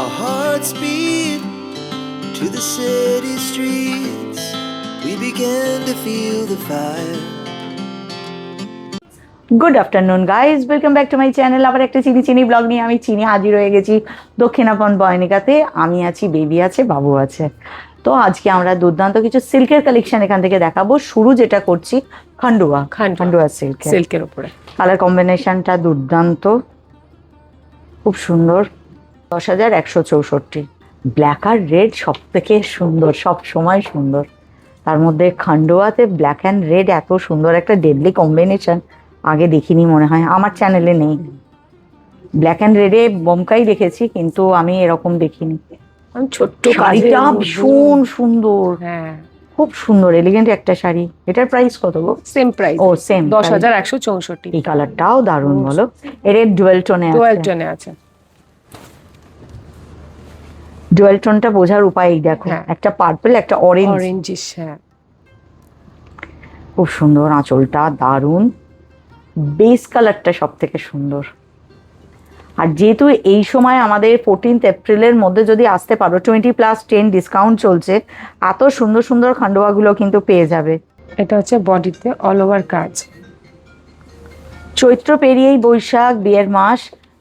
Our hearts beat to the city streets. We began to feel the fire. Good afternoon guys, welcome back to my channel. আবার একটা চিনি blog নিয়ে আমি হাজির হয়ে গেছি দক্ষিণাপন বয়নিকাতে। আমি আছি, বেবি আছে, বাবু আছে। তো আজকে আমরা দুর্দান্ত কিছু সিল্কের কালেকশন এখান থেকে দেখাবো। শুরু যেটা করছি খান্ডুয়া সিল্কের উপরে। কালার কম্বিনেশনটা দুর্দান্ত, খুব সুন্দর। 10,164। ব্ল্যাক আর রেড সব থেকে সুন্দর, সব সময় সুন্দর। তার মধ্যে খান্ডোয়াতে ব্ল্যাক অ্যান্ড রেড এত সুন্দর একটা ডেডলি কম্বিনেশন আগে দেখিনি, মনে হয় আমার চ্যানেলে নেই। ব্ল্যাক অ্যান্ড রেডে বোমকাই দেখেছি, কিন্তু আমি এরকম দেখিনি। ছোট্ট শাড়িটা ভীষণ সুন্দর, হ্যাঁ খুব সুন্দর এলিগেন্ট একটা শাড়ি। এটার প্রাইস কত গো? Same price. ও সেম, 10,164। এই কালারটাও দারুণ, বলো। এর ডুয়েল টোনে আছে। ডুয়েল টোনটা বোঝার উপায় দেখো, একটা পার্পল একটা অরেঞ্জিশ। হ্যাঁ, খুব সুন্দর। আঁচলটা দারুণ, বেস কালারটা সব থেকে সুন্দর। আর যেহেতু এই সময় আমাদের 14 এপ্রিলের মধ্যে যদি আসতে পারো, 20+10 ডিসকাউন্ট চলছে, এত সুন্দর সুন্দর খান্ডোয়াগুলো কিন্তু পেয়ে যাবে। এটা হচ্ছে বডিতে অল ওভার কাজ। চৈত্র পেরিয়েই বৈশাখ, বিয়ের মাস।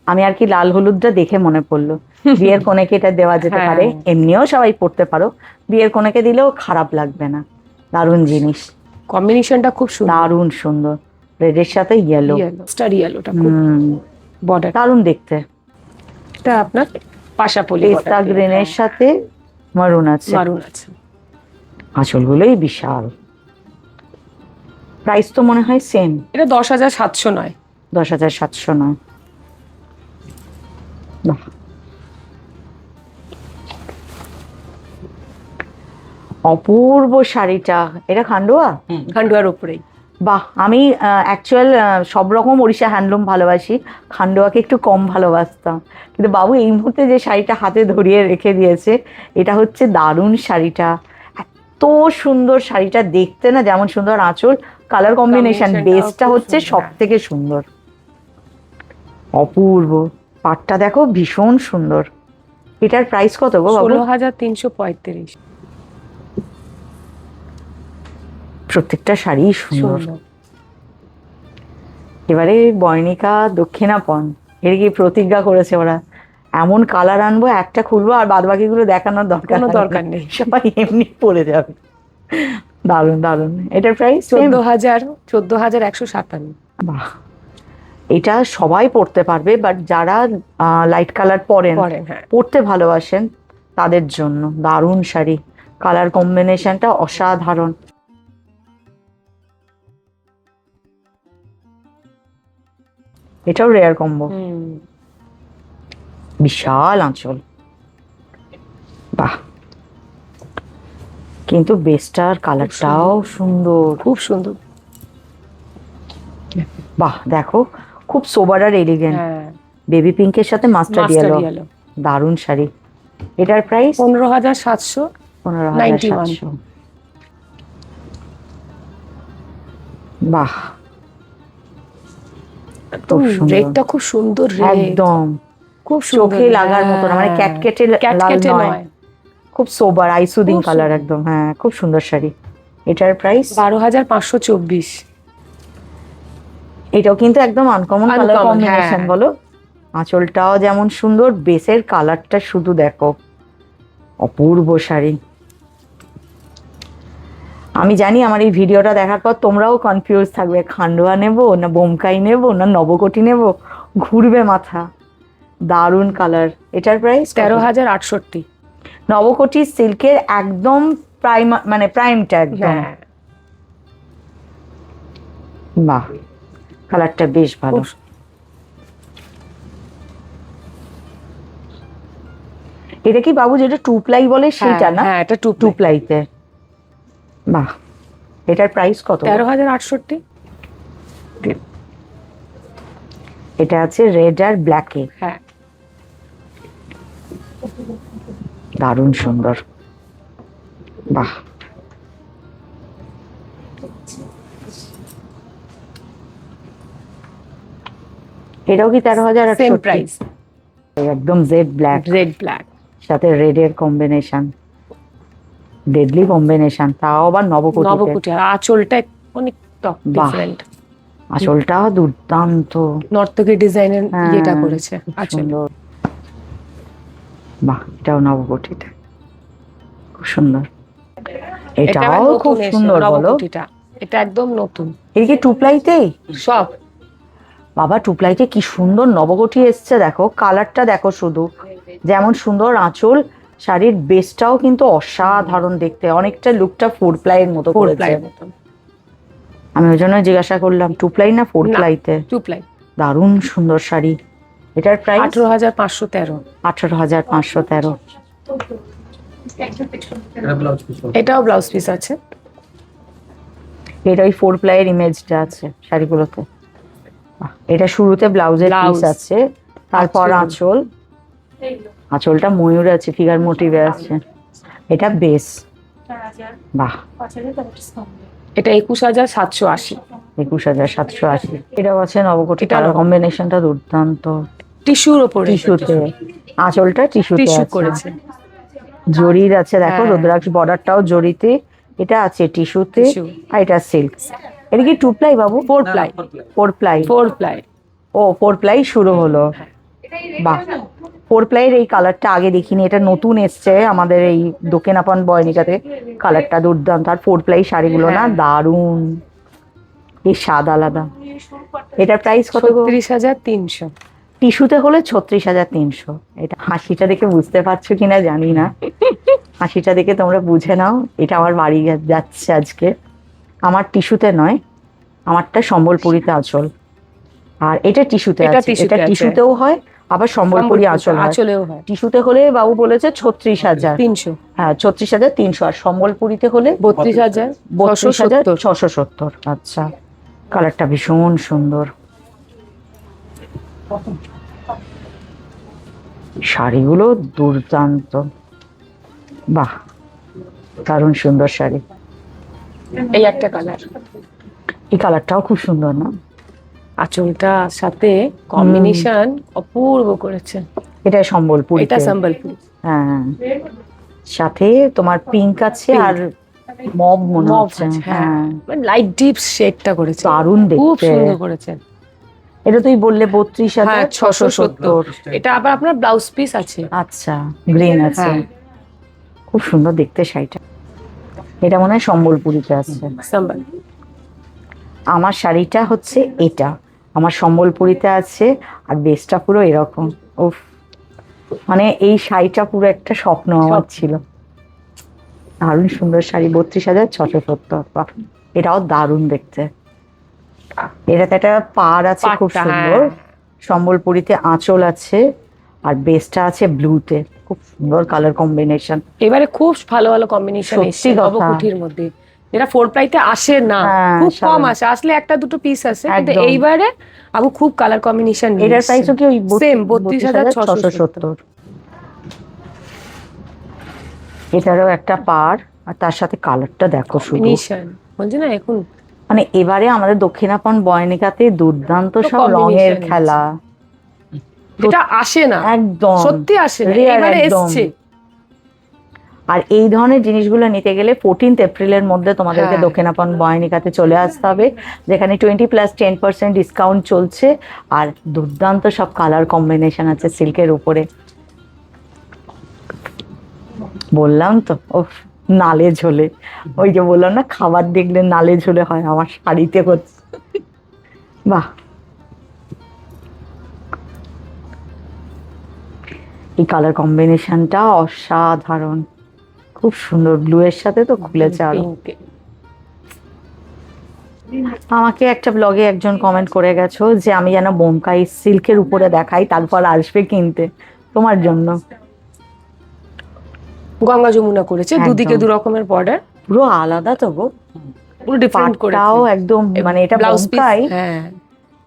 আমি আর কি লাল হলুদটা দেখে মনে পড়লো, বিয়ের কনেকে এটা দেওয়া যেতে পারে, এমনিও সবাই পড়তে পারো, বিয়ের কনেকে দিলেও খারাপ লাগবে না। দারুণ জিনিস, কম্বিনেশনটা খুব সুন্দর, দারুণ সুন্দর। রেডের সাথে ইয়েলো, স্টার ইয়েলোটা খুব বর্ডার দারুণ দেখতে। এটা আপনার পাশাপলি পেস্তা গ্রিনের সাথে মারুন আছে। আঁচলগুলোই বিশাল। প্রাইস তো মনে হয় সেম। এটা 10,700 নয়, 10,700 নয়। অপূর্ব শাড়িটা, এটা খান্ডোয়ার উপরেই। বাহ, আমি অ্যাকচুয়াল সব রকম ওড়িশা হ্যান্ডলুম ভালোবাসি, খান্ডোয়াকে একটু কম ভালোবাসতাম। কিন্তু বাবু এই মুহূর্তে যে শাড়িটা হাতে ধরিয়ে রেখে দিয়েছে, এটা হচ্ছে দারুণ শাড়িটা। এত সুন্দর শাড়িটা দেখতে, না যেমন সুন্দর আঁচল, কালার কম্বিনেশন, বেসটা হচ্ছে সব থেকে সুন্দর, অপূর্ব। পাটটা দেখো ভীষণ সুন্দর। এটার প্রাইস কত গো বাবু? 16,335। প্রত্যেকটা শাড়ি সুন্দর। এবারে বয়নিকা দক্ষিণাপন, এর কি প্রতিজ্ঞা করেছে ওরা, এমন কালার আনবো, একটা খুলবো আর বাদ বাকিগুলো দেখানোর দরকার নেই, সবাই এমনি পড়ে যাবে। দারুণ দারুণ। এটার প্রাইস 14,157। বাহ, এটা সবাই পড়তে পারবে, বাট যারা লাইট কালার পরেন, পড়তে ভালোবাসেন, তাদের জন্য দারুণ শাড়ি। কালার কম্বিনেশনটা অসাধারণ। এটাও রেয়ার কম্বো, বিশাল আঁচল। বাহ, কিন্তু বেস্টার কালারটাও সুন্দর, খুব সুন্দর। বাহ দেখো, খুব সোবার আর এলিগেন্ট। বেবি পিঙ্কের সাথে মাস্টার্ড ইয়েলো, দারুণ শাড়ি। এটার প্রাইস 15,700। 15,700। বাহ, রেডটা খুব সুন্দর, একদম খুব চোখে লাগার মতো, মানে ক্যাটকেটে নয়, খুব সোবার আইসুদিং কালার একদম। হ্যাঁ, খুব সুন্দর শাড়ি। এটার প্রাইস 12,524। এটাও কিন্তু একদম আনকমন কালার কম্বিনেশন, বলো। আঁচলটাও যেমন সুন্দর, বেসের কালারটা শুধু দেখো, অপূর্ব শাড়ি। আমি জানি আমার এই ভিডিওটা দেখার পর তোমরাও কনফিউজ থাকবে, খান্ডোয়া নেব না বোমকাই নেব না নবকোটি নেব, ঘুরবে মাথা। দারুণ কালার। এটার প্রাইস 13,068। নবকোটি সিল্কের একদম প্রাইম, মানে প্রাইমটা একদম। বাহ, কালারটা বেশ ভালো। এটা কি বাবু যেটা 2 প্লাই বলে সেটা না? হ্যাঁ, এটা 2 প্লাইতে। বাহ, এটার প্রাইস কত? 13,068। এটা আছে রেড আর ব্ল্যাকে। হ্যাঁ, দারুণ সুন্দর। বাহ, এটাও কি 13,068? Same price. একদম জেড ব্ল্যাক, রেড ব্ল্যাক। সাথে রেড এর কম্বিনেশন, ডেডলি কম্বিনেশন, তাও আবার নবকোটিতে। নবকুটি, আর আঁচলটা অনেক বাহ। ডিফারেন্ট। আঁচলটা দুর্দান্ত, নর্তকী ডিজাইনের হ্যাঁ, ইয়েটা করেছে খুব আঁচলে। সুন্দর। বাহ, এটাও নবকোটিতে, খুব সুন্দর। এটা আবার এটাও খুব নতুন এসে, সুন্দর বলো। নবকুটিটা এটা একদম নতুন এই কি টুপলাইতেই? সব। বাবা, টুপলাইতে কি সুন্দর নবগোটি এসছে, দেখো কালারটা দেখো শুধু, যেমন সুন্দর আঁচল, শাড়ির বেসটাও কিন্তু অসাধারণ দেখতে, অনেকটা লুকটা ফোর প্লাইয়ের মতো ফোর করেছে। প্লাই মতন। আমি ওই জন্য জিজ্ঞাসা করলাম টুপলাই না ফোর না, প্লাইতে। Two ply. দারুণ সুন্দর শাড়ি। এটার প্রাইস 18,513। 18,513। এটাও ব্লাউজ পিস আছে। এটা ওই ফোর প্লাইয়ের ইমেজটা আছে শাড়িগুলোতে। বাহ, এটা শুরুতে ব্লাউজের পিস ব্লাউজ। আছে, তারপর আঁচল, আঁচলটা ময়ূর আছে, ফিগার মোটিভে আছে। এটা বেস। বাহ, এটা 21,780। 21,780। এটাও আছে নবকোটি, এটা কালার নবকোটি। কম্বিনেশনটা দুর্দান্ত। টিস্যুর ওপরে টিস্যুতে, আঁচলটা টিস্যুতে টিস্যু আছে, করেছে। জরির আছে দেখো, হ্যাঁ। রুদ্রাক্ষ বর্ডারটাও জরিতে, এটা আছে টিস্যুতে, টিস্যু। আর এটা সিল্ক। এটা কি টু প্লাই বাবু? Four ply. Four ply. Four ply. ও, ফোর প্লাই শুরু হলো। বাহ, ফোর প্লাইয়ের এই কালারটা আগে দেখিনি, এটা নতুন এসছে আমাদের এই দক্ষিণাপন বয়নিকাতে। কালারটা দুর্দান্ত, আর ফোর প্লাই শাড়িগুলো না হ্যাঁ। দারুণ, এই স্বাদ আলাদা। এটার প্রাইস কত গো? 36,300। টিস্যুতে হলে 36,300। এটা হাসিটা দেখে বুঝতে পারছো কিনা জানি না, হাসিটা দেখে তোমরা বুঝে নাও, এটা আমার বাড়ি যাচ্ছে আজকে। আমার টিস্যুতে নয়, আমারটা সম্বলপুরীতে আঁচল, আর এটা টিস্যুতে এটা আছে। টিস্যুতে এটা আছে। টিস্যুতেও হয়, আবার সম্বলপুরি আঁচল হয়। আঁচলেও হয়। টিস্যুতে হলে বাবু বলেছে 36,000। 300। হ্যাঁ, 36,300। আর সম্বলপুরিতে হলে 32,670। 32,670। আচ্ছা, কালারটা ভীষণ সুন্দর, শাড়িগুলো দুর্দান্ত। বাহ, দারুণ সুন্দর শাড়ি। এই একটা কালার। এই কালারটাও খুব সুন্দর না? আঁচলটা সাথে কম্বিনেশন অপূর্ব করেছে। এটা সম্বলপুরি। এটা সম্বলপুরি। হ্যাঁ, সাথে তোমার পিঙ্ক আছে Pink। আর মব মনে মভ হচ্ছে। আছে, হ্যাঁ, হ্যাঁ, মানে লাইট ডিপ শেডটা করেছে, দারুণ খুব দেখতে। সুন্দর করেছে। এটা তুই বললে হ্যাঁ, 32,670। এটা আবার আপনার ব্লাউজ পিস আছে। আচ্ছা, গ্রিন আছে, হ্যাঁ, খুব সুন্দর দেখতে শাড়িটা। এটা মনে হয় সম্বলপুরিতে আছে। সম্বল। আমার শাড়িটা হচ্ছে এটা, আমার সম্বলপুরিতে আছে, আর বেসটা পুরো এরকম। উফ, মানে এই শাড়িটা পুরো একটা স্বপ্ন আমার ছিল। দারুণ সুন্দর শাড়ি, 32,670। বাহ, এটাও দারুণ দেখতে। এটাতে একটা পাড় আছে খুব পাড়টা, সুন্দর, হ্যাঁ। সম্বলপুরিতে আঁচল আছে, আর বেসটা আছে ব্লুতে, খুব সুন্দর কালার কম্বিনেশন। এবারে খুব ভালো ভালো কম্বিনেশন সত্যি এসেছে কথা। নবকুঠির মধ্যে, যেটা ফোর প্লাইতে আসে না, হ্যাঁ, খুব কম স্বাভাবিক। আসে, আসলে একটা দুটো পিস আসে, কিন্তু একদম। এইবারে আবু খুব কালার কম্বিনেশন। এটার প্রাইসও কি ওই সেম 32,670? 32,670। এটারও একটা পাড়, আর তার সাথে কালারটা দেখো শুধু, কম্বিনেশন বলছি না এখন। মানে এবারে আমাদের দক্ষিণাপন বয়নিকাতে দুর্দান্ত তো সব রঙের combination খেলা। যেটা আসে না, একদম সত্যি আসে না, rare এবারে একদম। এসছে। আর এই ধরনের জিনিসগুলো নিতে গেলে 14 এপ্রিলের মধ্যে তোমাদেরকে হ্যাঁ। দক্ষিণাপন বয়নিকাতে চলে আসতে হবে, যেখানে 20+10% ডিসকাউন্ট চলছে, আর দুর্দান্ত সব কালার কম্বিনেশন আছে সিল্কের উপরে। বললাম তো, ওফ, নালে ঝোলে, ওই যে বললাম না, খাবার দেখলে নালে ঝোলে হয়, আমার শাড়িতে করছে। বাহ, এই কালার কম্বিনেশনটা অসাধারণ, খুব সুন্দর। ব্লু এর সাথে তো খুলেছে আরো। Pink। আমাকে একটা ব্লগে একজন কমেন্ট করে গেছো যে আমি যেন বোমকাই সিল্কের উপরে দেখাই, তারপর আসবে কিনতে, তোমার জন্য। গঙ্গা যমুনা করেছে, একদম। দুদিকে দু রকমের বর্ডার, পুরো আলাদা তো গো, পুরো ডিফারেন্ট করেছে। পাটটাও একদম, মানে এটা ব্লাউজ পিস, বোমকাই, হ্যাঁ,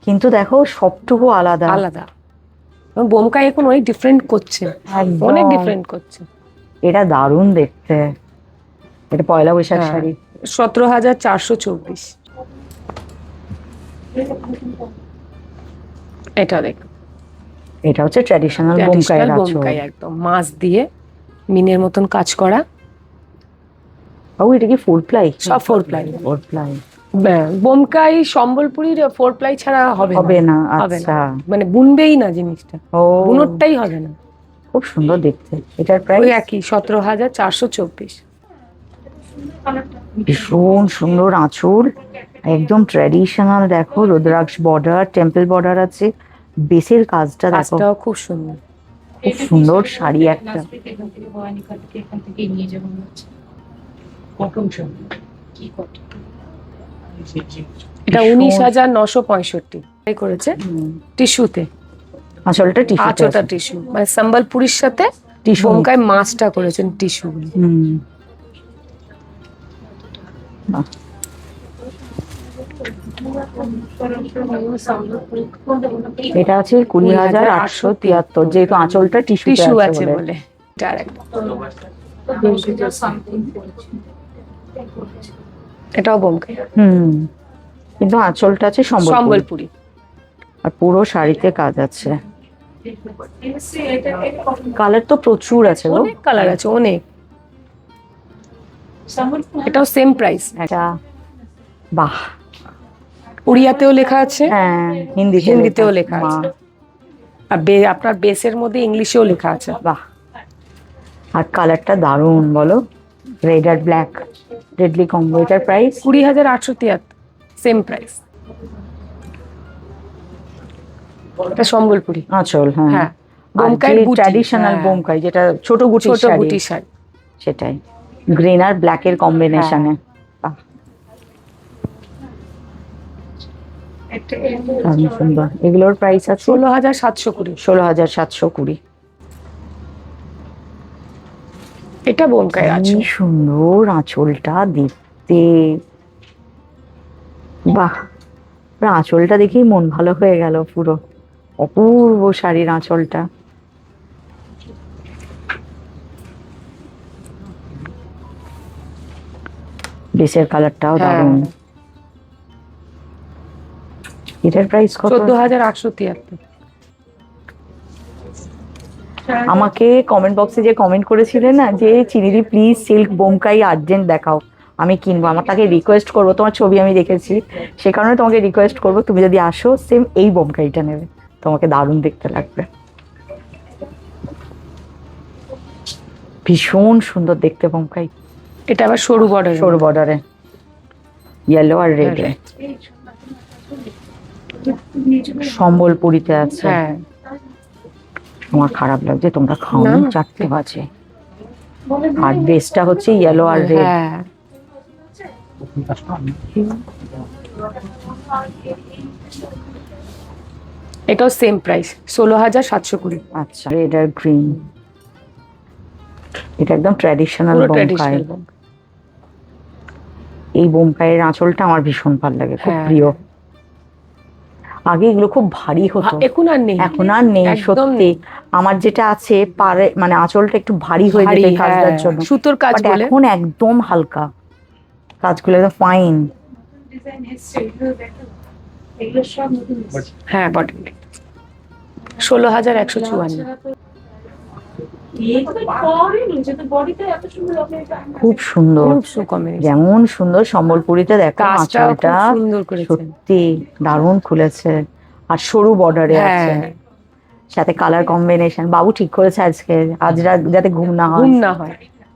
কিন্তু দেখো সবটুকু আলাদা। আলাদা। বোমকাই এখন অনেক ডিফারেন্ট করছে, একদম। অনেক ডিফারেন্ট করছে। এটা দারুণ দেখতে, এটা পয়লা বৈশাখ হ্যাঁ, শাড়ি। 17,424। এটা দেখ, এটা হচ্ছে ট্র্যাডিশনাল বোমকাইয়ের আঁচল। বোমকাই একদম মাছ দিয়ে মিনের মতন কাজ করা। ও এটা কি 4 প্লাই? সব 4 প্লাই। 4 প্লাই। বোমকাই সম্বলপুরীর 4 প্লাই ছাড়া হবে না। হবে না, আচ্ছা, মানে বুনবেই না জিনিসটা, ও বুনোরটাই হবে না। খুব সুন্দর দেখতে। এটার ওই প্রাইস একই 17,424। ভীষণ সুন্দর আঁচল, একদম ট্র্যাডিশনাল। দেখো রুদ্রাক্ষ বর্ডার, টেম্পল বর্ডার আছে, বেসের কাজটা দেখো, কাজটাও খুব সুন্দর। খুব সুন্দর শাড়ি একটা। এটা 19,965 করেছে টিস্যুতে। আঁচলটা টিস্যু, আঁচলটা টিস্যু, মানে সম্বলপুরীর সাথে টিস্যু বোমকাই মাছটা করেছেন টিস্যু। বাহ। এটা আছে 20,873, যেহেতু আঁচলটা টিস্যু টিস্যু আছে আছে বলে। বলে। এটাও বোমকাই, কিন্তু আঁচলটা আছে সম্বলপুরি, সম্বলপুরি। আর পুরো শাড়িতে কাজ আছে। কালার তো প্রচুর আছে গো, অনেক কালার আছে, অনেক। এটাও সেম প্রাইস। এটা বাহ, উড়িয়াতেও লেখা আছে, হ্যাঁ হিন্দিতেও লেখা আছে, আর আপনার বেসের মধ্যে ইংলিশেও লেখা আছে। বাহ, আর কালারটা দারুণ বলো, রেড আর ব্ল্যাক, রেডলি কম্বো। এটার প্রাইস 20,873, সেম প্রাইস। এটা সম্বলপুরি আঁচল, হ্যাঁ। হ্যাঁ, বোমকাই ট্র্যাডিশনাল বোমকাই, যেটা ছোট গুটি ছোট শাড়ি, বুটি শাড়ি, সেটাই গ্রিন আর ব্ল্যাকের কম্বিনেশনে। সুন্দর। এগুলোর প্রাইস আছে 16,720। 16,720। এটা বোমকাই আছে, কি সুন্দর আঁচলটা দেখতে, বাহ, আঁচলটা দেখেই মন ভালো হয়ে গেল পুরো। অপূর্ব শাড়ির আঁচলটা। বেসের কালারটাও দারুণ। এটার প্রাইস কত? 14,873। আমাকে কমেন্ট বক্সে যে কমেন্ট করেছিলেন না, যে চিনিদি প্লিজ সিল্ক বোমকাই আর্জেন্ট দেখাও, আমি কিনবো, আমার তাকে রিকোয়েস্ট করবো, তোমার ছবি আমি দেখেছি, সে কারণে তোমাকে রিকোয়েস্ট করবো, তুমি যদি আসো সেম এই বোমকাইটা নেবে, তোমাকে দারুণ দেখতে লাগবে, ভীষণ সুন্দর দেখতে বোমকাই। এটা আবার সরু বর্ডার, সরু বর্ডারে ইয়েলো আর রেড, সম্বলপুরিতে আছে। হ্যাঁ, আমার খারাপ লাগছে তোমরা খাওনি, 4টে বাজে, আর বেসটা হচ্ছে ইয়েলো আর রেড। হ্যাঁ, এটাও সেম প্রাইস 16,720। আচ্ছা, রেড আর গ্রিন। এটা একদম ট্র্যাডিশনাল বোমকাই। এই বোমকাইয়ের আঁচলটা আমার ভীষণ ভালো লাগে, খুব প্রিয়। আগে এগুলো খুব ভারী হতো, এখন আর নেই, এখন আর নেই সত্যি। আমার যেটা আছে পারে, মানে আঁচলটা একটু ভারী হয়ে যেত এই কাজটার জন্য, সুতোর কাজ বলে। এখন একদম হালকা, কাজগুলো একদম ফাইন। হ্যাঁ, বটম 16,154। খুব সুন্দর, কম্বিনেশন, যেমন সুন্দর সম্বলপুরিতে দেখো আঁচলটা, সত্যি দারুণ খুলেছে, আর সরু বর্ডারে আছে, সাথে কালার কম্বিনেশন। বাবু ঠিক করেছে আজকে, আজ যাতে ঘুম না হয়।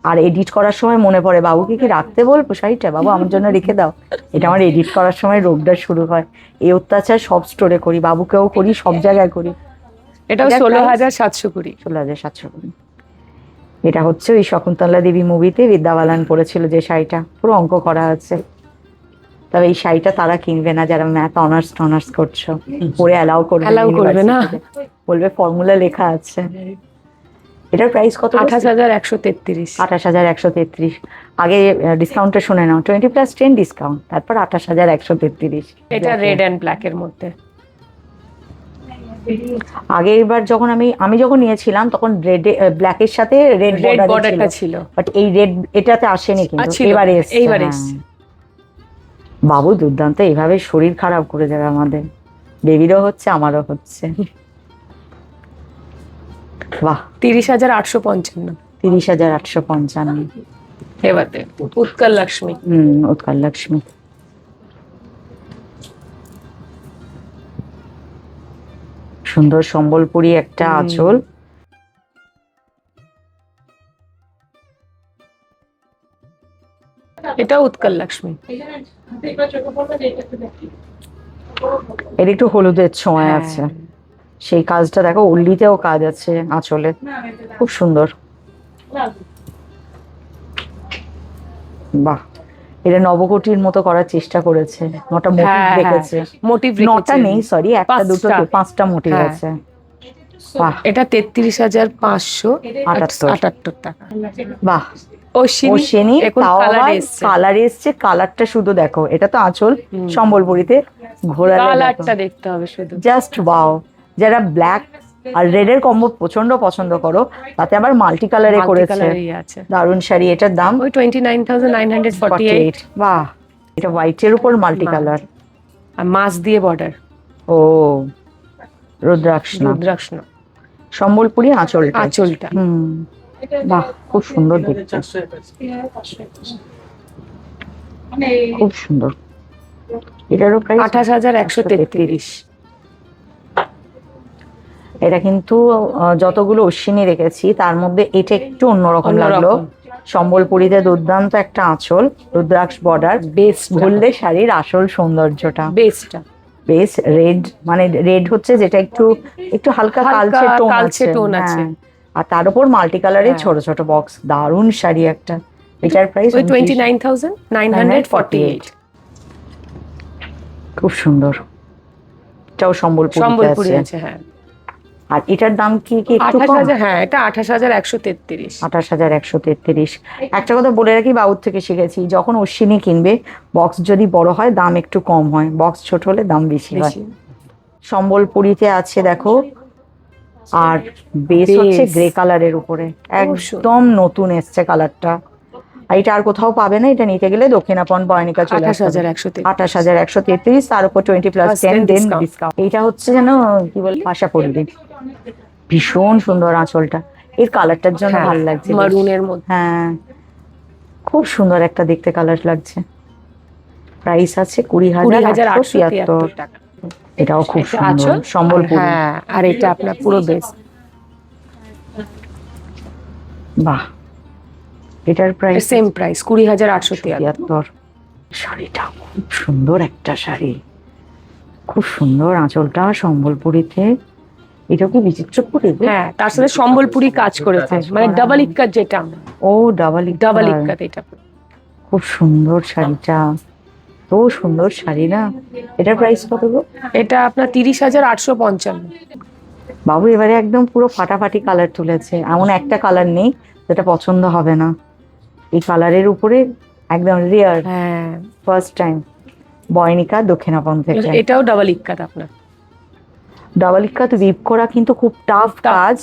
আর এডিট করার সময় মনে পড়ে, বাবুকে কি রাখতে বলবো শাড়িটা, বাবু আমার জন্য রেখে দাও। এটা আমার এডিট করার সময় রোগটা শুরু হয়, এই অত্যাচার সব স্টোরে করি, বাবুকেও করি, সব জায়গায় করি। এটাও 16,720। 16,720। এটা হচ্ছে ওই শকুন্তলা দেবী মুভিতে বিদ্যা বালান পরেছিল যে শাড়িটা, পুরো অঙ্ক করা আছে। তবে এই শাড়িটা তারা কিনবে না যারা ম্যাথ অনার্স করছো, পরে অ্যালাউ করবে না, বলবে ফর্মুলা লেখা আছে। এটার প্রাইস কত? 28,133। 28,133। আগে ডিসকাউন্টটা শুনে নাও, 20+10 ডিসকাউন্ট, তারপর 28,133। এটা রেড এন্ড ব্ল্যাক এর মধ্যে। আগের বার যখন আমি যখন নিয়েছিলাম তখন রেড ব্ল্যাকের সাথে রেড বর্ডারটা ছিল, বাট এই রেড এটাতে আসেনি, কিন্তু এবারে এসেছে। বাবু দুর্দান্ত, এইভাবে শরীর খারাপ করে যাবে আমাদের, বেবিরও হচ্ছে আমারও হচ্ছে। বাহ, 30,855। 30,855। এবার দেখুন, উৎকল লক্ষ্মী। উৎকল লক্ষ্মী। সুন্দর সম্বলপুরি একটা আঁচল। এটা উৎকল লক্ষ্মী। এর একটু হলুদের ছোঁয়া হ্যাঁ। আছে, সেই কাজটা দেখো, উল্লিতেও কাজ আছে আঁচলে, খুব সুন্দর। বাহ, এটা নবকোটির মতো করার চেষ্টা করেছে, নটা মোটিভ হ্যাঁ, রেখেছে। মোটিভ নটা নেই, সরি, একটা দুটো 5টা মোটিভ হ্যাঁ। আছে। বাহ, এটা 33,578 টাকা। বাহ। অশ্বিনী এখন কালার এসছে। কালার এসছে, কালারটা শুধু দেখো, এটা তো আঁচল সম্বলপুরিতে ঘোরালে কালারটা দেখতে হবে শুধু। Just wow. যারা ব্ল্যাক আর রেড এর কম্বো প্রচন্ড পছন্দ করো, তাতে আবার মাল্টি কালারে করেছে, দারুণ শাড়ি। এটার দাম ওই 29,948। বাহ, এটা হোয়াইটের উপর মাল্টি কালার আর মাছ দিয়ে বর্ডার। ও, রুদ্রাক্ষ সম্বলপুরি আঁচলটা। বাহ, খুব সুন্দর দেখতে, খুব সুন্দর। এটারও প্রাইস 28,133। এটা কিন্তু যতগুলো অশ্বিনী রেখেছি তার মধ্যে এটা একটু অন্যরকম লাগলো। সম্বলপুরিতে দুর্দান্ত একটা আঁচল, রুদ্রাক্ষ বর্ডার, বেস্ট বললে শাড়ির আসল সৌন্দর্যটা। বেস রেড, মানে রেড হচ্ছে যেটা একটু একটু হালকা কালচে টোন আছে, আর তার উপর মাল্টি কালারের ছোট ছোট বক্স, দারুণ শাড়ি একটা। এটার প্রাইস 29,948। খুব সুন্দর, এটাও সম্বলপুরি আছে। হ্যাঁ। আর এটার দাম কি একটু কম? 28,000। হ্যাঁ, এটা 28,133। 28,133। একটা কথা বলে রাখি, বাবুর থেকে শিখেছি, যখন অশ্বিনী কিনবে বক্স যদি বড় হয় দাম একটু কম হয়, বক্স ছোট হলে দাম বেশি হয়। সম্বলপুরিতে আছে দেখো, আর বেস হচ্ছে গ্রে কালারের উপরে, একদম নতুন এসছে কালারটা। এটা আর কোথাও পাবে না, এটা নিতে গেলে দক্ষিণাপন বয়নিকা চলে আসবে। 28,133, তার উপর 20+10 দেন ডিসকাউন্ট। এটা হচ্ছে যেন কি বলে, আশাপল্লী, ভীষণ সুন্দর আঁচলটা, এর কালারটার জন্য ভালো লাগছে, মারুনের মধ্যে। হ্যাঁ, খুব সুন্দর একটা দেখতে কালার লাগছে। প্রাইস আছে 20,873 টাকা। এটাও খুব সুন্দর সম্বলপুরি। হ্যাঁ, আর এটা আপনার পুরো বেস। বাহ, এটার প্রাইস সেম প্রাইস 20,873। শাড়িটা খুব সুন্দর একটা শাড়ি, খুব সুন্দর আঁচলটা সম্বলপুরিতে। এটা কি বিচিত্রপুরি? হ্যাঁ, তার সাথে সম্বলপুরি কাজ করেছে, মানে ডাবল ইক্কাত যেটা। ও, ডাবল ইক্কাত এটা। খুব সুন্দর শাড়িটা, তো সুন্দর শাড়ি না। এটার প্রাইস কত গো? এটা আপনার 30,855। বাবু এবারে একদম পুরো ফাটাফাটি কালার তুলেছে, এমন একটা কালার নেই যেটা পছন্দ হবে না। এই কালারের উপরে একদম রিয়ার, ফার্স্ট টাইম বয়নিকা দক্ষিণাপন থেকে। এটাও ডাবল ইক্কাত আপনার। ডাবল ইক্কাত উইভ করা কিন্তু খুব টাফ কাজ,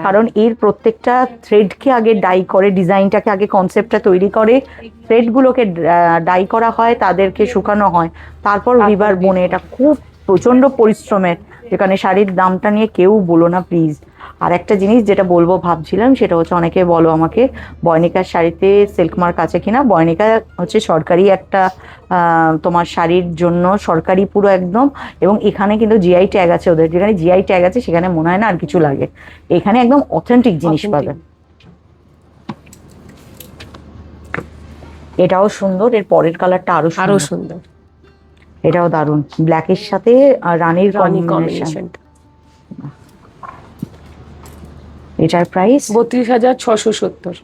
কারণ এর প্রত্যেকটা থ্রেডকে আগে ডাই করে, ডিজাইনটাকে আগে কনসেপ্টটা তৈরি করে, থ্রেডগুলোকে ডাই করা হয়, তাদেরকে শুকানো হয়, তারপর উইভার বোনে। এটা খুব প্রচন্ড পরিশ্রমের, যেখানে শাড়ির দামটা নিয়ে কেউ বলো না প্লিজ। আর একটা জিনিস যেটা বলবো ভাবছিলাম, সেটা হচ্ছে, অনেকে বলো আমাকে বয়নিকার শাড়িতে সিল্ক মার্ক আছে কিনা। বয়নিকা হচ্ছে সরকারি একটা তোমার শাড়ির জন্য সরকারি পুরো একদম, এবং এখানে কিন্তু জিআই ট্যাগ আছে ওদের, যেখানে জিআই ট্যাগ আছে সেখানে মনে হয় না আর কিছু লাগে, এখানে একদম অথেন্টিক জিনিস পাবে। এটাও সুন্দর, এর পরের কালারটা আরো সুন্দর, এটাও দারুণ, ব্ল্যাকের সাথে রানীর কম্বিনেশন। এটার প্রাইস 32,670।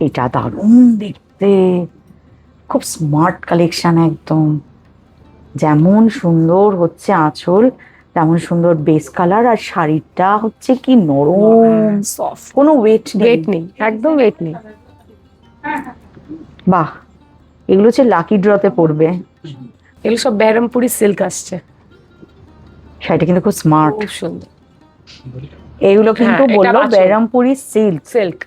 এটা দারুণ দেখতে, খুব স্মার্ট কালেকশন একদম। যেমন সুন্দর হচ্ছে আঁচল, তেমন সুন্দর বেস কালার, আর শাড়িটা হচ্ছে কি নরম, সফট, কোনো ওয়েট নেই, একদম ওয়েট নেই। বাহ, এগুলো হচ্ছে লাকি ড্রতে পড়বে। এগুলো সব বেরমপুরি সিল্ক আসছে। শাড়িটা কিন্তু খুব স্মার্ট, খুব সুন্দর। এগুলো কিন্তু বললো বেরমপুরি সিল্ক।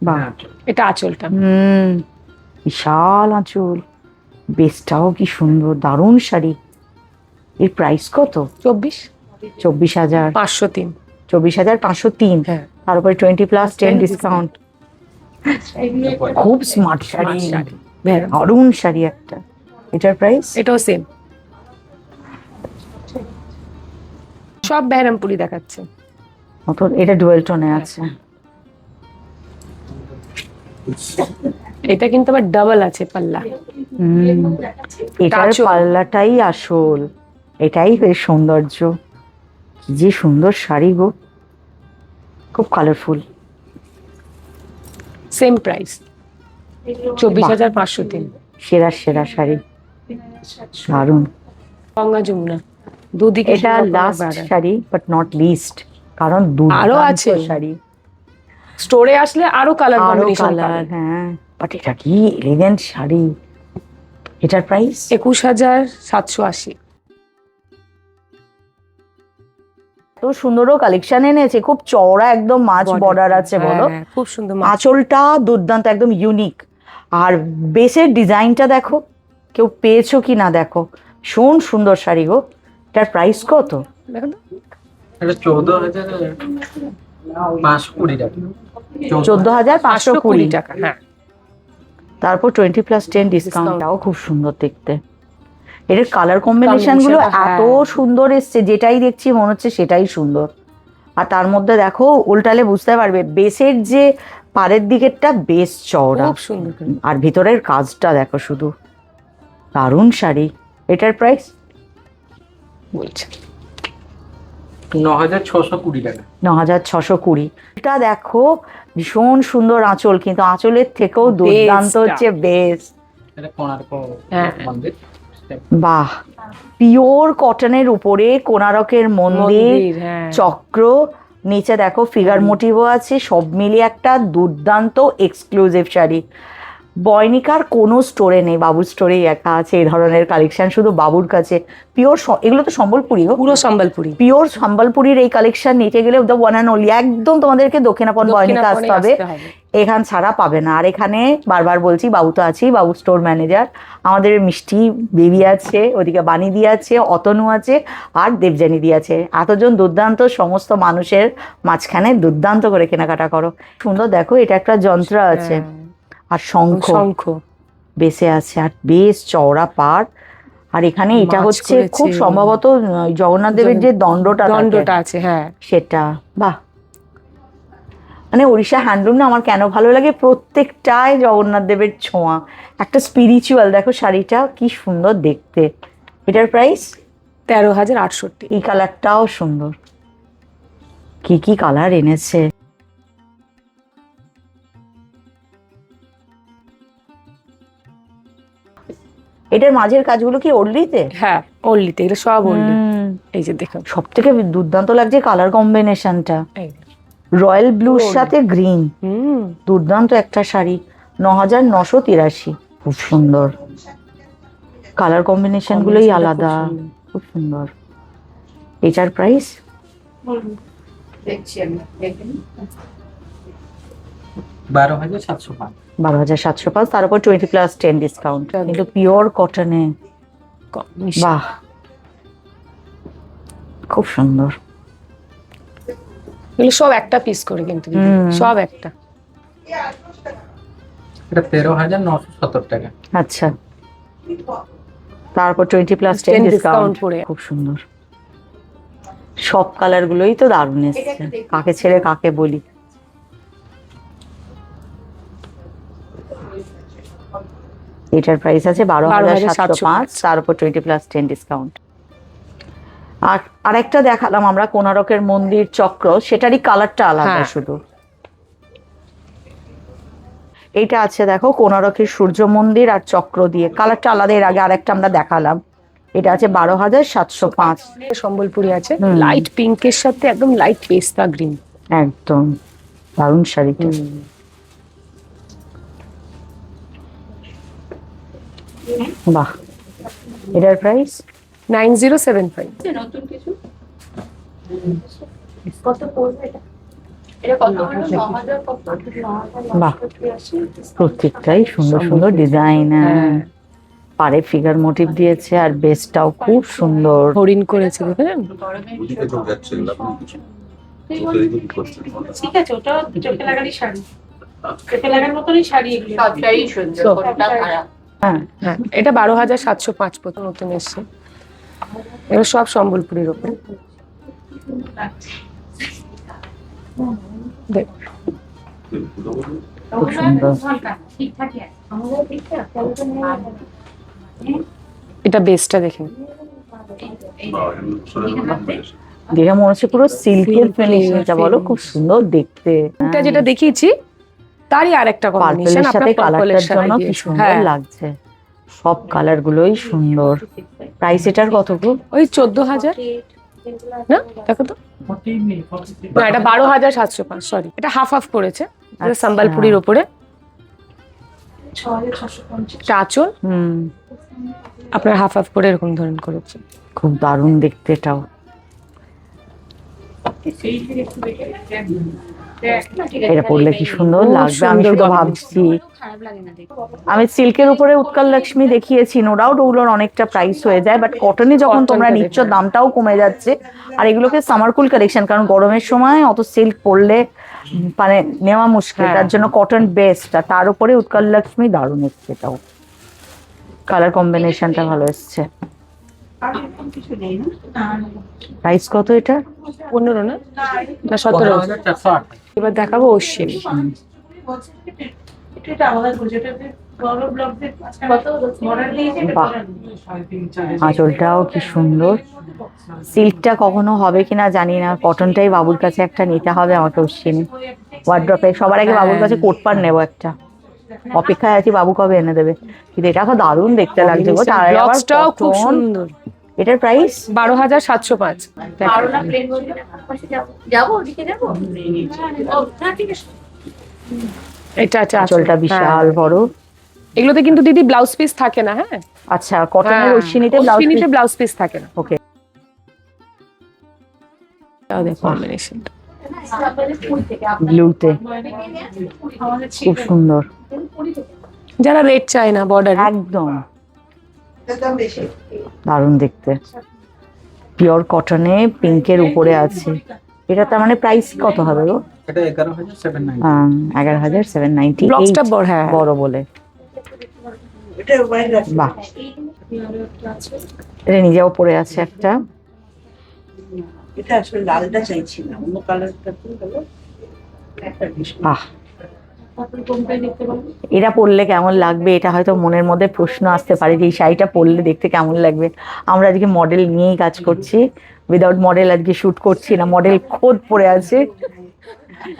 বাহ, এটা আঁচলটা, বিশাল আঁচল, বেসটাও কি সুন্দর, দারুণ শাড়ি। এর প্রাইস কত? 24,503। 24,503, হ্যাঁ। তার উপরে 20+10 10 ডিসকাউন্ট। খুব স্মার্ট শাড়ি, শাড়ি বেরম। দারুণ শাড়ি একটা। এটার প্রাইস এটাও সেম, সব বেহরামপুরি দেখাচ্ছে। এটা ডুয়েল টোনে আছে। এটা কিন্তু আবার ডাবল আছে পাল্লা। এটার কাচও। পাল্লাটাই আসল, এটাই বেশ সৌন্দর্য। কি যে সুন্দর শাড়ি গো, খুব কালারফুল। Same price 24,503। সেরা সেরা শাড়ি, দারুণ। গঙ্গা যমুনা দুদিকে এটা last sari but not list, কারণ আরো দুর্দান্ত আছে শাড়ি, স্টোরে আসলে আরো কালার আরো কম্বিনেশন কালার। হ্যাঁ, বাট এটা কি এলিগেন্ট শাড়ি। এটার প্রাইস 21,780। তো সুন্দরও কালেকশন এনেছে, খুব চওড়া একদম মাছ বর্ডার আছে বলো। হ্যাঁ, খুব সুন্দর আঁচলটা দুর্দান্ত, একদম ইউনিক। আর বেসের ডিজাইনটা দেখো, কেউ পেয়েছো কি না দেখো, ভীষণ সুন্দর শাড়ি গো। এটার প্রাইস কত? দেখো তো। এটা 14,520 টাকা। 14,520 টাকা। হ্যাঁ, তারপর 20+10 ডিসকাউন্টটাও খুব সুন্দর দেখতে। এর কালার কম্বিনেশন গুলো এত সুন্দর এসছে, যেটাই দেখছি মনে হচ্ছে সেটাই সুন্দর। আর তার মধ্যে দেখো উল্টালে বুঝতে পারবে, বেসের যে পাড়ের দিকেরটা বেশ চওড়া, খুব সুন্দর। আর ভিতরের কাজটা দেখো শুধু, দারুণ শাড়ি। এটার প্রাইস বলছে 9,620 টাকা। 9,620। এটা দেখো ভীষণ সুন্দর আঁচল, কিন্তু আঁচলের থেকেও দুর্দান্ত হচ্ছে বেস। এটা কোণার্ক হ্যাঁ। মন্দির। বাহ, পিওর কটনের উপরে কোণারকের মন্দির, হ্যাঁ। চক্র, নিচে দেখো ফিগার মোটিভও আছে, সব মিলিয়ে একটা দুর্দান্ত এক্সক্লুসিভ শাড়ি। বয়নিকার কোনো স্টোরে নেই, বাবুর স্টোরেই একা আছে এই ধরনের কালেকশন, শুধু বাবুর কাছে। পিওর, এগুলো তো সম্বলপুরি গো, পুরো সম্বলপুরি। পিওর সম্বলপুরির এই কালেকশন নিতে গেলে দ্য ওয়ান অ্যান্ড অনলি, একদম তোমাদেরকে দক্ষিণাপন বয়নিকা আসতে হবে, এখান ছাড়া পাবে না। আর এখানে বারবার বলছি, বাবু তো আছেই, বাবু স্টোর ম্যানেজার, আমাদের মিষ্টি বেবি আছে, ওদিকে বানিদি আছে, অতনু আছে, আর দেবযানীদি আছে। এতজন দুর্দান্ত সমস্ত মানুষের মাঝখানে দুর্দান্ত করে কেনাকাটা করো। সুন্দর দেখো, এটা একটা যন্ত্র আছে, আর শঙ্খ বেসে আছে, আর বেশ চওড়া পাড়। আর এখানে এটা হচ্ছে খুব সম্ভবত জগন্নাথ দেবের যে দণ্ডটা আছে, হ্যাঁ সেটা। বাহ, মানে ওড়িশা হ্যান্ডলুম না আমার কেন ভালো লাগে, প্রত্যেকটাই জগন্নাথ দেবের ছোঁয়া, একটা স্পিরিচুয়াল। দেখো শাড়িটা কি সুন্দর দেখতে। এটার প্রাইস 13,068। এই কালারটাও সুন্দর, কি কি কালার এনেছে। এটার মাঝের কাজগুলো কি ওড়লিতে? হ্যাঁ, ওড়লিতে, এগুলো সব ওড়লি। এই যে দেখো, সব থেকে দুর্দান্ত লাগছে কালার কম্বিনেশনটা, রয়্যাল ব্লুর সাথে গ্রিন, দুর্দান্ত একটা শাড়ি। 9,983, খুব সুন্দর। কালার কম্বিনেশন গুলোই আলাদা, খুব সুন্দর। এটার প্রাইস 12,705। 12,705, তার উপর 20+10 ডিসকাউন্ট, কিন্তু পিওর কটনে। বাহ, খুব সুন্দর। এগুলো সব একটা পিস করে, কিন্তু সব একটা। এটা 13,970 টাকা। আচ্ছা, তারপর 20+10 ডিসকাউন্ট করে, খুব সুন্দর। সব কালার গুলোই তো দারুণ এসছে, কাকে ছেড়ে কাকে বলি। এটার প্রাইস আছে 12,705, তার উপর 20+10 ডিসকাউন্ট। আর আরেকটা দেখালাম আমরা কোণারকের মন্দির চক্র, সেটারই কালারটা আলাদা শুধু। এইটা আছে দেখো কোণারকের সূর্য মন্দির আর চক্র দিয়ে, কালারটা আলাদা। এর আগে আরেকটা আমরা দেখালাম, এটা আছে 12,705। সম্বলপুরি আছে লাইট পিঙ্কের সাথে একদম লাইট পেস্তা গ্রিন, একদম দারুণ শাড়িটা। বাহ, এটার প্রাইস 9,075। বাহ, প্রত্যেকটাই সুন্দর সুন্দর ডিজাইন, পারে ফিগার মোটিভ দিয়েছে, আর বেসটাও খুব সুন্দর, হরিণ করেছে, দেখেন। ঠিক আছে, ওটা চোখে লাগারই শাড়ি, চোখে লাগার মতনই শাড়ি এগুলো। সবটাই সুন্দর, So, কোনটা খারাপ? হ্যাঁ, হ্যাঁ, এটা 12,705 প্রথম নতুন এসছে। এবার সব সম্বলপুরের ওপরে। দেখ, খুব সুন্দর। এটা বেসটা দেখেন। দেখে মনে হচ্ছে পুরো সিল্কের ফিনিশিংটা বলো, খুব সুন্দর দেখতে। এটা যেটা দেখিয়েছি তারই আরেকটা কম্বিনেশন, পার্পলের সাথে আপনার কালারটার জন্য কি সুন্দর হ্যাঁ, লাগছে। সব কালার গুলোই সুন্দর। প্রাইস এটার কত গো? ওই 14,000 না, দেখো তো। না, এটা 12,705, সরি, এটা হাফ হাফ পড়েছে। এটা আচ্ছা। সম্বলপুরীর ওপরে। এটা আঁচল, আপনার হাফ হাফ করে এরকম ধরন করেছে। খুব দারুণ দেখতে এটাও। এটা পরলে কি সুন্দর খুব লাগবে, আমি সুন্দর শুধু combination। ভাবছি। আমি সিল্কের উপরে উৎকাল লক্ষ্মী দেখিয়েছি, নো ডাউট ওগুলোর অনেকটা প্রাইস হয়ে যায়, বাট কটনে যখন Cotton তোমরা টা নিচ্ছ দেখে। দামটাও কমে যাচ্ছে। আর এগুলোকে সামার কুল কালেকশন, কারণ গরমের সময় অত সিল্ক পরলে মানে নেওয়া মুশকিল, হ্যাঁ। তার জন্য কটন বেস্ট। আর তার উপরে উৎকাল লক্ষ্মী দারুণ এসছে, এটাও কালার কম্বিনেশনটা ভালো এসছে। প্রাইস কত এটা? 15 না, না 17। 15,408 এবার দেখাবো অশ্বিনী। বাহ, আঁচলটাও কি সুন্দর। সিল্কটা কখনো হবে কিনা জানি না, কটনটাই বাবুর কাছে একটা নিতে হবে আমাকে অশ্বিনী ওয়ার্ড্রপে। সবার আগে বাবুর কাছে কোট পার নেবো একটা, অপেক্ষায় আছি বাবু কবে এনে দেবে। কিন্তু এটা খুব দারুণ দেখতে লাগছে গো। তার আবার ব্লকসটাও খুব cotton। সুন্দর। এটার প্রাইস 12,705। যাবো ওদিকে যাবো। এটা আছে আঁচলটা বিশাল বড়। এগুলোতে কিন্তু দিদি ব্লাউজ পিস থাকে না। হ্যাঁ, আচ্ছা, কটনের হ্যাঁ, অশ্বিনীতে অশ্বিনীতে ব্লাউজ পিস থাকে না। ওকে, এটাও দেখো কম্বিনেশনটা। ব্লুতে খুব সুন্দর, যারা রেড চায় না বর্ডার, একদম দারুণ দেখতে। পিওর কটনে পিঙ্কের উপরে আছে। এটা তার মানে প্রাইস কত হবে গো? এটা 11,790। 11,790। ব্লকসটা বড়, হ্যাঁ বড় বলে। বাহ, এটা নিজেও পরে আছে একটা। এটা আসলে লালটা চাইছিলাম, অন্য কালারটা তো হলো বাহ, এটা পরলে কেমন লাগবে, এটা হয়তো মনের মধ্যে প্রশ্ন আসতে পারে যে এই শাড়িটা পরলে দেখতে কেমন লাগবে। আমরা আজকে মডেল নিয়েই কাজ করছি, উইদাউট মডেল আজকে শুট করছি না, মডেল খোদ পরে আছে,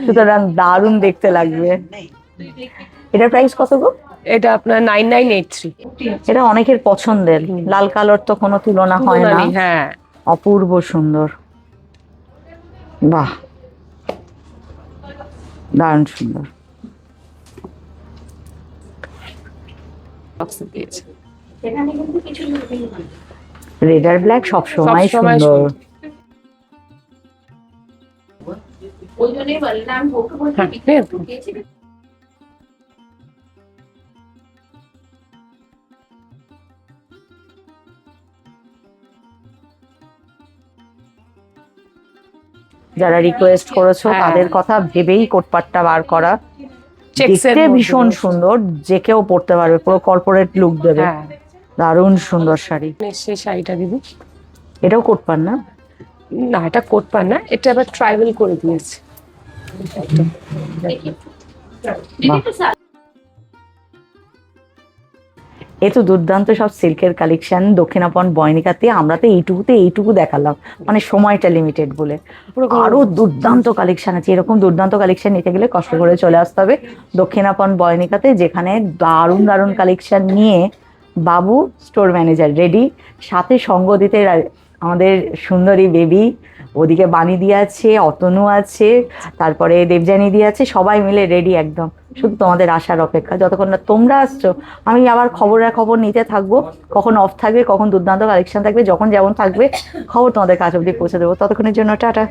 সুতরাং দারুণ দেখতে লাগবে। এটার প্রাইস কত গো? এটা আপনার 9983। এটা অনেকের পছন্দের, লাল কালার তো কোনো তুলনা হয় না, হ্যাঁ, অপূর্ব সুন্দর। বাহ, দারুণ সুন্দর। বক্স দিয়েছে। রেড আর ব্ল্যাক সবসময় সবসময় সুন্দর। ওই জন্যই বললাম বউকে বলতে হ্যাঁ, গিয়েছি। যারা রিকোয়েস্ট করেছো হ্যাঁ। তাদের কথা ভেবেই কোটপাটটা বার করা। Checks এর দেখতে মধ্যে ভীষণ রয়েছে। সুন্দর, যে কেউ পরতে পারবে, পুরো কর্পোরেট লুক দেবে। হ্যাঁ, দারুণ সুন্দর শাড়ি। সেই শাড়িটা দিদি। এটাও কোটপাট না? না, এটা কোট পান না, এটা আবার ট্রাইবেল করে দিয়েছে। বাহ, এ তো দুর্দান্ত সব সিল্কের কালেকশন দক্ষিণাপন বয়নিকাতে। আমরা তো এইটুকু দেখালাম, মানে সময়টা লিমিটেড বলে। আরো দুর্দান্ত কালেকশন আছে। এরকম দুর্দান্ত কালেকশন নিতে গেলে কষ্ট করে চলে আসতে হবে দক্ষিণাপন বয়নিকাতে, যেখানে দারুণ দারুণ কালেকশন নিয়ে বাবু স্টোর ম্যানেজার রেডি, সাথে সঙ্গ দিতে আমাদের সুন্দরী বেবি, ওদিকে বানি দিয়ে আছে, অতনু আছে, তারপরে দেবযানী দিয়ে আছে, সবাই মিলে রেডি একদম। শুধু তোমাদের আসার অপেক্ষা। যতক্ষণ না তোমরা আসছো আমি আবার খবর নিতে থাকবো, কখন অফ থাকবে, কখন দুর্দান্ত কালেকশন থাকবে, যখন যেমন থাকবে খবর তোমাদের কাছ অব্দি পৌঁছে দেবো। ততক্ষণের জন্য টাটা।